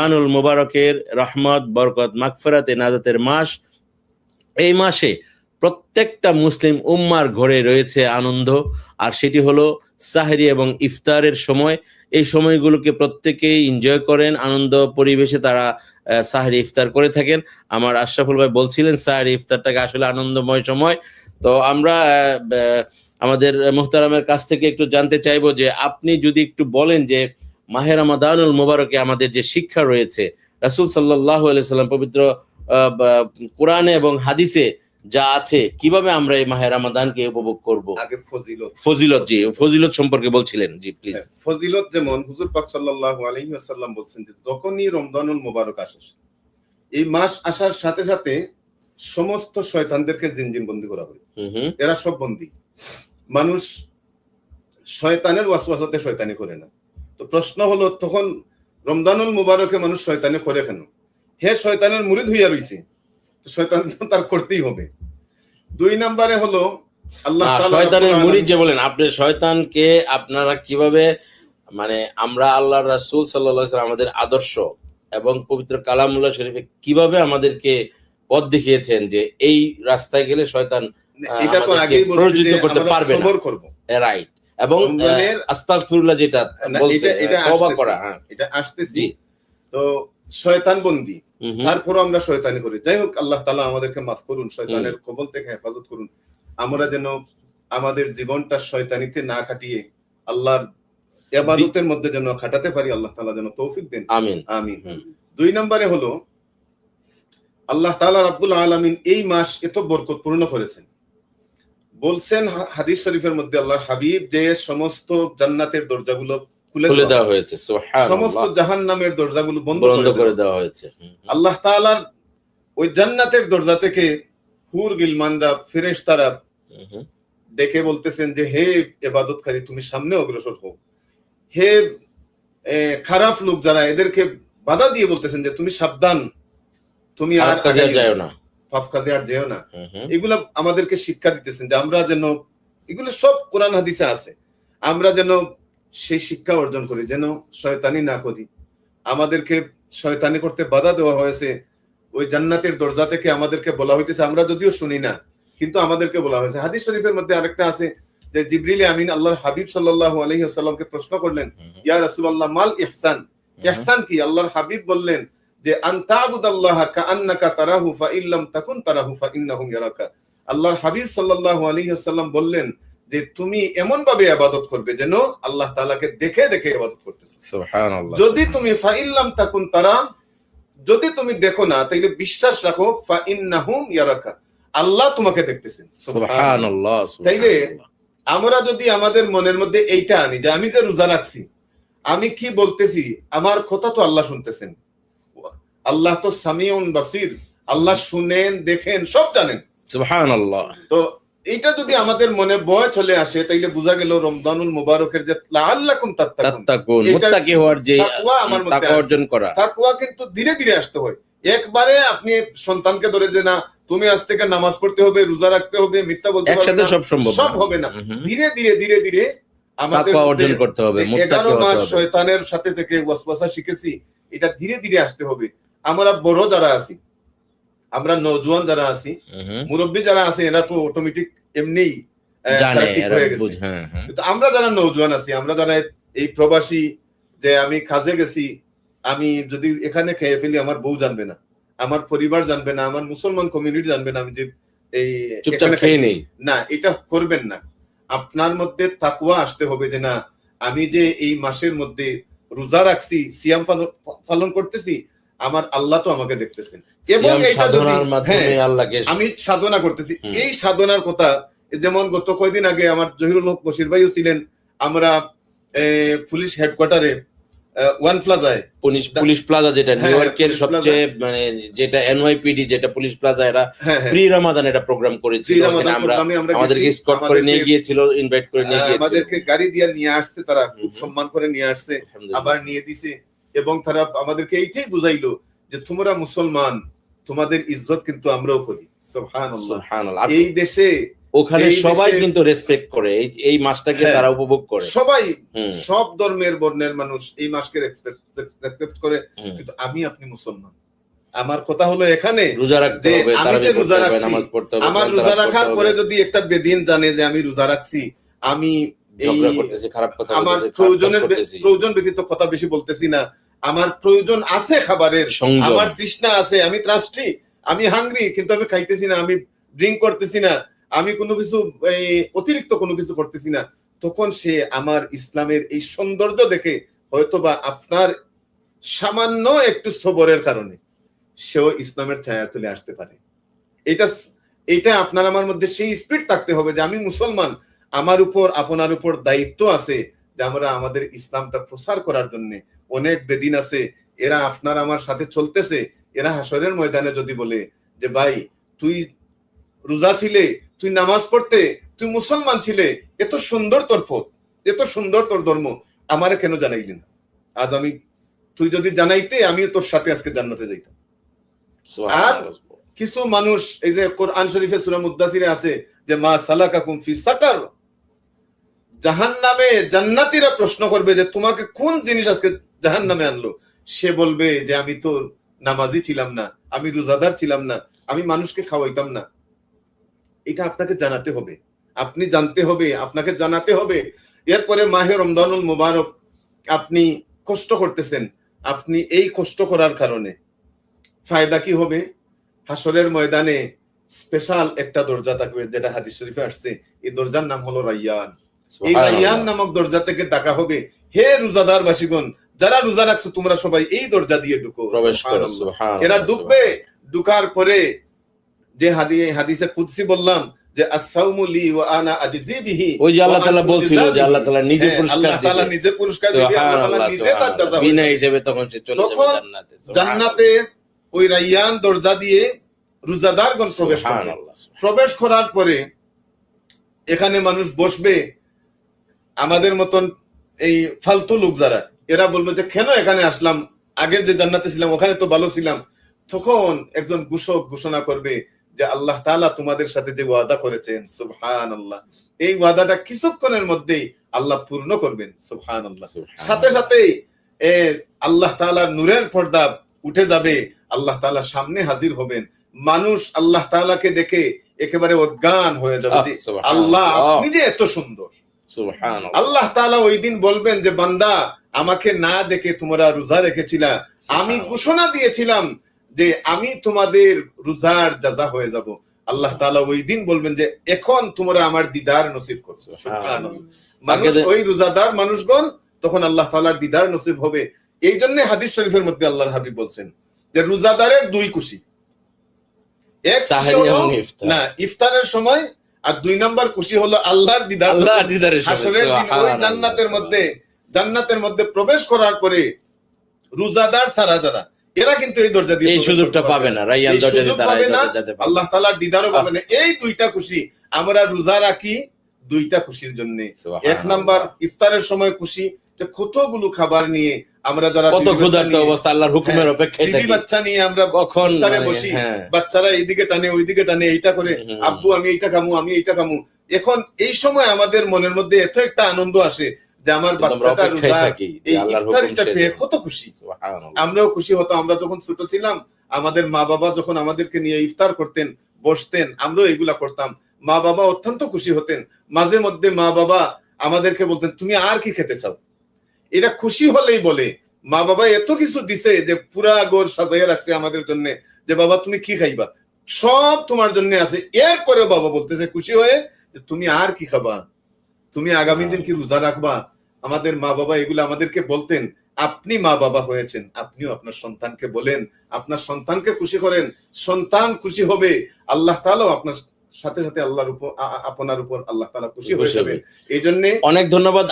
রমজানুল মুবারকের রহমত, বরকত, মাগফিরাতে নাজাতের মাস। এই মাসে প্রত্যেকটা মুসলিম উম্মার ঘরে রয়েছে আনন্দ, আর সেটি হলো সাহরি এবং ইফতারের সময়। এই সময়গুলোকে প্রত্যেকেই এনজয় করেন, আনন্দ পরিবেশে তারা সাহরি ইফতার করে থাকেন। আমার আশরাফুল ভাই বলছিলেন সাহরি ইফতারটাকে আসলে আনন্দময় সময়। তো আমরা আমাদের মুহতারামের কাছ থেকে একটু জানতে চাইবো যে আপনি যদি একটু বলেন যে মাহে রমাদানুল মুবারকে আমাদের যে শিক্ষা রয়েছে, রাসূল সাল্লাল্লাহু আলাইহি সাল্লাম পবিত্র কোরআনে এবং হাদিসে যা আছে, কিভাবে আমরা এই মাহে রমাদানকে উপভোগ করব। আগে ফজিলত, জি ফজিলত সম্পর্কে বলছিলেন, জি প্লিজ। ফজিলত যেমন হুজুর পাক সাল্লাল্লাহু আলাইহি ওয়াসাল্লাম বলছেন যে যখনই রমজানুল মুবারক আসে, এই মাস আসার সাথে সাথে সমস্ত শয়তানদেরকে জিনজিন বন্দী করা হয়। এরা সব বন্দী। মানুষ শয়তানের ওয়াসওয়াসাতে শয়তানি করে না। তো প্রশ্ন হলো, তখন রমজানুল মুবারকে মানুষ শয়তানি করে কেন? হে শয়তানের মুরিদ হইয়া রইছে, তো শয়তান তার করতেই হবে। 2 নম্বরে হলো আল্লাহ তাআলা শয়তানের মুরিদ যে বলেন আপনি, শয়তানকে আপনারা কিভাবে, মানে আমরা আল্লাহর রাসূল সাল্লাল্লাহু আলাইহি ওয়াসাল্লাম আমাদের আদর্শ এবং পবিত্র কালামুল্লাহ শরীফে কিভাবে আমাদেরকে পথ দেখিয়েছেন যে এই রাস্তায় গেলে শয়তান এটা তো আগেই বলছি যে করতে আমরা পারবে না। সবর করব, রাইট। এবং আস্তাগফিরুল্লাহ যেটা বলছে তওবা করা, এটা আসতেছি। তো শয়তান বন্দী, তারপর আমরা শয়তানি করি। যাই হোক, আল্লাহ তাআলা আমাদেরকে মাফ করুন, শয়তানের কবল থেকে হেফাজত করুন। আমরা যেন আমাদের জীবনটা শয়তানিতে না কাটিয়ে আল্লাহর ইবাদতের মধ্যে যেন খাটাতে পারি, আল্লাহ তাআলা যেন তৌফিক দেন, আমিন আমিন। 2 নম্বরে হলো আল্লাহ তাআলা রাব্বুল আলামিন এই মাস এত বরকতপূর্ণ করেছেন। বলছেন হাদিস শরীফের মধ্যে আল্লাহর হাবিব যে সমস্ত জান্নাতের দরজাগুলো খুলে দেওয়া হয়েছে, সুবহানাল্লাহ, সমস্ত জাহান্নামের দরজাগুলো বন্ধ করে দেওয়া হয়েছে। আল্লাহ তাআলার ওই জান্নাতের দরজা থেকে হুর গিলমানরা, ফেরেশতারা ডেকে বলতেছেন যে হে ইবাদতকারী, তুমি সামনে অগ্রসর হও। হে খারাপ লোক যারা, এদেরকে বাধা দিয়ে বলতেছেন যে তুমি সাবধান, তুমি আর কাজে যাও না, পাপ কাজে আর যেও না। এগুলা আমাদেরকে শিক্ষা দিতেছেন যে আমরা যেন, এগুলো সব কোরআন হাদিসে আছে, আমরা যেন সেই শিক্ষা অর্জন করি, যেন শয়তানি না করি। আমাদেরকে শয়তানি করতে বাধা দেওয়া হয়েছে। ওই জান্নাতের দরজা থেকে আমাদেরকে বলা হইতেছে, আমরা যদিও শুনি না, কিন্তু আমাদেরকে বলা হয়েছে। হাদিস শরীফের মধ্যে আরেকটা আছে যে জিবরিল আমিন আল্লাহর হাবিব সাল্লাল্লাহু আলাইহি ওয়াসাল্লামকে প্রশ্ন করলেন, ইয়া রাসূলুল্লাহ মাল ইহসান, ইহসান কি? আল্লাহর হাবিব বললেন যে আনতাবুদাল্লাহা কাআন্নাকা তারাহু ফা ইল্লাম তাকুন তারাহু ফা ইন্নাহু ইয়ারাকা। আল্লাহর হাবিব সাল্লাল্লাহু আলাইহি ওয়াসাল্লাম বললেন যে তুমি এমন ভাবে ইবাদত করবে যেন আল্লাহ তাআলাকে দেখে দেখে ইবাদত করতেছো, সুবহানাল্লাহ। যদি তুমি ফা ইল্লাম তাকুন তারা, যদি তুমি দেখো না, তাহলে বিশ্বাস রাখো ফা ইন্নাহুম ইয়ারাকা, আল্লাহ তোমাকে দেখতেছেন, সুবহানাল্লাহ। তাইলে আমরা যদি আমাদের মনের মধ্যে এইটা আনি যে আমি যে রোজা রাখছি, আমি কি বলতেছি, আমার কথা তো আল্লাহ শুনতেছেন। আল্লাহ তো সামিউন বাসির, আল্লাহ শুনেন, দেখেন, সব জানেন, সুবহানাল্লাহ। তো এইটা যদি আমাদের মনে ভয় চলে আসে, তাইলে বোঝা গেল রমজানুল মুবারকের যে লাআল্লাকুম তাত্তাকুন, মুত্তাকি হওয়ার যে তাকওয়া আমার মধ্যে অর্জন করা, তাকওয়া কিন্তু ধীরে ধীরে আসতে হয়। একবারে আপনি সন্তানকে ধরে যে না তুমি আজ থেকে নামাজ পড়তে হবে, রোজা রাখতে হবে, মিথ্যা বলতে হবে, একসাথে সব সম্ভব, সব হবে না। ধীরে ধীরে ধীরে ধীরে আমাদের তাকওয়া অর্জন করতে হবে। 11 মাস শয়তানের সাথে থেকে ওয়াসওয়াসা শিখেছি, এটা ধীরে ধীরে আসতে হবে। আমরা বড় যারা আছি, আমরা নওজোয়ান যারা আছি, মুরব্বী যারা আছে, এরা তো অটোমেটিক এমনিই জানে, এরা বুঝে। কিন্তু আমরা যারা নওজোয়ান আছি, আমরা যারা এই প্রবাসী, যে আমি কাজে গেছি, আমি যদি এখানে খেয়ে ফেলি আমার বউ জানবে না, আমার পরিবার জানবে না, আমার মুসলমান কমিউনিটি জানবে না আমি যে এই চুপচাপ খেয়ে নেই, না, এটা করবেন না। আপনার মধ্যে তাকওয়া আসতে হবে যে না, আমি যে এই মাসের মধ্যে রোজা রাখছি, সিয়াম পালন করতেছি, আমার আল্লাহ তো আমাকে দেখতেছেন, এবং এইটা যদি আমি সাধনা করতেছি, এই সাধনার কথা, যেমন গত কয়েকদিন আগে আমার জহিরুল হক বশির ভাইও ছিলেন, আমরা পুলিশ হেডকোয়ার্টারে ওয়ান প্লাজায়, পুলিশ প্লাজা যেটা নিউ ইয়র্কের সবচেয়ে, মানে যেটা এনওয়াইপিডি, যেটা পুলিশ প্লাজা, এরা প্রি রমাদান এটা প্রোগ্রাম করেছিল। আমরা আমাদেরকে স্কট করে নিয়ে গিয়েছিল, ইনভাইট করে নিয়ে গিয়েছিল, আমাদেরকে গাড়ি দিয়ে নিয়ে আসছে, তারা খুব সম্মান করে নিয়ে আসছে, আবার নিয়ে দিছে, এবং তারা আমাদেরকে এইটাই বুঝাইলো যে তোমরা মুসলমান, তোমাদের ইজ্জত কিন্তু আমরাও করি, সুবহানাল্লাহ। এই দেশে ওখানে এই সবাই দেশে- কিন্তু রেসপেক্ট করে, এই মাসটাকে হ্যাঁ। তারা উপভোগ করে। সবাই হুম, সব ধর্মের বর্ণের মানুষ এই মাসকে রেসপেক্ট করে, হুম। কিন্তু আপনি মুসলমান। আমার কথা হলো এখানে রোজা রাখতে যে হবে, আমি তারাবি যে পড়তে রোজা হবে, রাখছি, নামাজ পড়তে হবে, আমার কোরআন রোজা তেলাওয়াত রাখার করতে পরে হবে। যদি একটা বেদিন জানে যে আমি রোজা রাখছি, আমি এই ঝগড়া করতেছি, খারাপ কথা আমার বলতেছি, খারাপ কাজ প্রয়োজনের করতেছি। প্রয়োজন ব্যতীত কথা বেশি বলতেছি না, আমার প্রয়োজন আছে খাবারের, সংযম। আমার তৃষ্ণা আছে, আমি ত্রাষ্টি, আমি হাংরি, কিন্তু আমি খাইতেছি না, আমি ড্রিঙ্ক করতেছি না, আমি কোনো কিছু এই অতিরিক্ত কোনো কিছু করতেছি না, তখন সে আমার ইসলামের এই সৌন্দর্য দেখে হয়তোবা আপনার সামান্য একটু সবরের কারণে সেও ইসলামের ছায়া তুলে আসতে পারে। এটা আপনার আমার মধ্যে সেই স্পিরিট থাকতে হবে যে আমি মুসলমান, আমার উপর আপনার উপর দায়িত্ব আছে যে আমরা আমাদের ইসলামটা প্রচার করার জন্য। অনেক বেদিন আছে, এরা আপনার আমার সাথে চলতেছে, এরা হাসরের ময়দানে যদি বলে যে ভাই তুই রোজা ছিলে, তুই নামাজ পড়তে, তুই মুসলমান ছিলে, এত সুন্দর তোর পথ, এত সুন্দর তোর ধর্ম, আমারে কেন জানাইলি না? আজ তুই যদি জানাইতে আমিও তোর সাথে আজকে জান্নাতে যাইতাম। আর কিছু মানুষ এই যে কোরআন শরীফে সূরা মুদ্দাসিরে আছে যে মা সালাকাকুম ফি সাকার, জাহান্নামে জান্নাতীরা প্রশ্ন করবে যে তোমাকে কোন জিনিস আজকে জাহান্নামে আনলো? সে বলবে যে আমি তো নামাজি ছিলাম না, আমি রোজাদার ছিলাম না, আমি মানুষকে খাওয়াইতাম না। এটা আপনাকে জানাতে হবে, আপনি জানতে হবে, আপনাকে জানাতে হবে। এরপরে মাহে রমজানুল মুবারক আপনি কষ্ট করতেছেন, আপনি এই কষ্ট করার কারণে ফায়দা কি হবে? হাসরের ময়দানে স্পেশাল একটা দরজা থাকবে, যেটা হাদিস শরীফে আসছে, এই দরজার নাম হলো রাইয়ান। এই রাইয়ান নামক দরজা থেকে ডাকা হবে, হে রোজাদার বাসীগণ, যারা রোজা রাখছো তোমরা সবাই এই দরজা দিয়ে ঢুকো, প্রবেশ করো। এরা ঢুকবে। ঢুকার পরে যে হাদিসে কুদসি বললাম যে আস-সাওমু লি ওয়া আনা আজজি বিহি, ওই যে আল্লাহ তাআলা বলছিল যে আল্লাহ তাআলা নিজে পুরস্কার দিবেন, আল্লাহ তাআলা নিজে পুরস্কার দিবেন, আল্লাহ তাআলা নিজে তার জাযা বিনা হিসেবে তখন সে চলে যাবে জান্নাতে। জান্নাতে ওই রাইয়ান দরজা দিয়ে রোজাদারগণ প্রবেশ করবে। প্রবেশ করার পরে এখানে মানুষ বসবে, আমাদের মতন এই ফালতু লোক যারা, এরা বলবে যে কেন এখানে আসলাম, আগে যে জান্নাতে ছিলাম ওখানে তো ভালো ছিলাম। তখন একজন ঘোষক ঘোষণা করবে যে আল্লাহ তাআলা তোমাদের সাথে যে ওয়াদা করেছেন, সুবহানাল্লাহ, এই ওয়াদাটা কিছুক্ষণের মধ্যেই আল্লাহ পূর্ণ করবেন, সুবহানাল্লাহ। সাথে সাথেই আল্লাহ তাআলার নূরের পর্দা উঠে যাবে, আল্লাহ তাআলা সামনে হাজির হবেন, মানুষ আল্লাহ তাআলাকে দেখে একেবারে অজ্ঞান হয়ে যাবে যে আল্লাহ আপনি যে এত সুন্দর। আল্লাহ তাআলা ওই দিন বলবেন যে বান্দা, আমাকে না দেখে তোমরা রোজা রেখেছিলা, আমি ঘোষণা দিয়েছিলাম যে আমি তোমাদের রোজার জাযা হয়ে যাব। আল্লাহ তাআলা ওই দিন বলবেন যে এখন তোমরা আমার দিদার নসিব করছো, সুবহানাল্লাহ। মানুষ ওই রোজাদার মানুষগণ তখন আল্লাহ তাআলার দিদার নসিব হবে। এই জন্য হাদিস শরীফের মধ্যে আল্লাহর হাবিব বলছেন যে রোজাদারের দুই খুশি, এক না ইফতারের সময়, আর দুই নাম্বার খুশি হলো আল্লাহর দিদার। হাসরের দিন ওই জান্নাতের মধ্যে প্রবেশ করার পরে রোজাদার ছাড়া যারা, এরা কিন্তু এই দরজা দিয়ে এই সুযোগটা পাবে না, রাইয়ান দরজা দিয়ে তারা যেতে পারবে না, আল্লাহ তাআলার দিদারও পাবে না। এই দুইটা খুশি আমরা রোজা রাখি দুইটা খুশির জন্য। এক নাম্বার ইফতারের সময় খুশি যে কতগুলো খাবার নিয়ে আমরা যারা কত ক্ষুধার্ত অবস্থা আল্লাহর হুকুমের অপেক্ষায় থাকি, বাচ্চা নিয়ে আমরা কখন ইফতারে বসি, বাচ্চারা এইদিকে টানে ওইদিকে টানে, এইটা করে আব্বু আমি এইটা খামু, আমি এইটা খামু। এখন এই সময় আমাদের মনের মধ্যে এত একটা আনন্দ আসে যে আমার বাচ্চাটা রোজা, এই ইফতারিটা পেয়ে কত খুশি। আমরাও খুশি হতো, আমরা যখন ছোট ছিলাম আমাদের মা বাবা যখন আমাদেরকে নিয়ে ইফতার করতেন, বসতেন, আমরাও এগুলা করতাম, মা বাবা অত্যন্ত খুশি হতেন। মাঝে মধ্যে মা বাবা আমাদেরকে বলতেন তুমি আর কি খেতে চাও, এটা খুশি হলেই বলে মা বাবা এত কিছু দিছে যে পুরা ঘর সাজাইয়া রাখছে আমাদের জন্য, যে বাবা তুমি কি খাইবা, সব তোমার জন্য আছে। এরপরেও বাবা বলতেছে খুশি হয়ে যে তুমি আর কি খাবা, তুমি আগামী দিন কি রোজা রাখবা। আমাদের মা বাবা এগুলো আমাদেরকে বলতেন। আপনি মা বাবা হয়েছেন, আপনিও আপনার সন্তানকে বলেন, আপনার সন্তানকে খুশি করেন, সন্তান খুশি হবে, আল্লাহ তাআলাও আপনার সাথে সাথে আল্লাহর উপর আপনার উপর আল্লাহ তাআলা খুশি হয়ে যাবে। এই জন্য অনেক ধন্যবাদ।